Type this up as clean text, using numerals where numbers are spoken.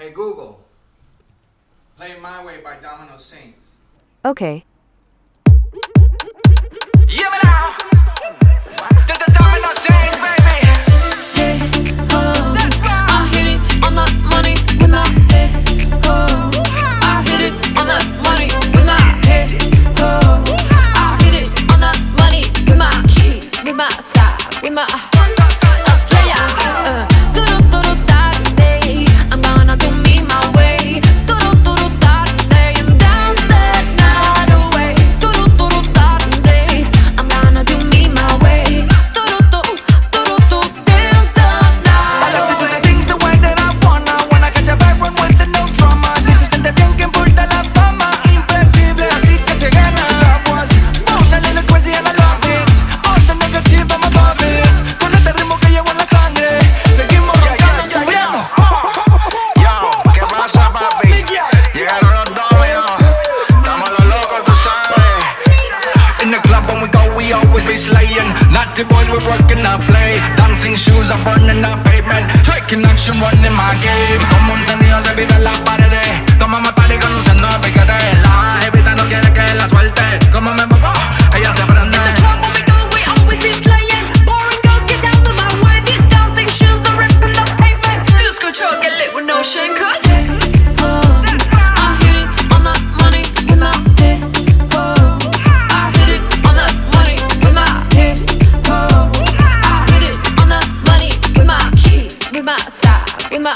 Hey Google, play My Way by Domino Saints. Okay. Yeah, me now. The Domino Saints, baby. Hey, oh, I hit it on the money with my head, oh. I hit it on the money with my head, oh. I hit it on the money with my keys, with my style, with my slayer. I'm gonna do me my way. I'm down that night away. I'm gonna do me my way. Dance the night I love to do away. the things the way that I wanna catch a vibe, run with no drama. Si se siente bien, que importa la fama. Impresible, así que se gana. Aguas, a little crazy and I love it. All the negative, I'm above it. Con este ritmo que llevo en la sangre, seguimos roncando, subiendo. Yo, ¿qué pasa, papi? Llegaron los Domino. Estamos los locos, tú sabes. In the club when we go, we always be slaying. Naughty boys, we're working our play. Dancing shoes are burning the pavement. Taking action, running my game. Y como un sonido se pide en las paredes. Tomamos party con luciendo de piquete. La jevita no quiere que la suelte. Como me popó, ella se prende. The club when we go, we always be slaying. Boring girls get down on my way. These dancing shoes are ripping the pavement. Lose control, get lit with no shame, cause I hit it on the money with my head, oh. I hit it on the money with my head, oh. I hit it on the money with my keys, with my style, with my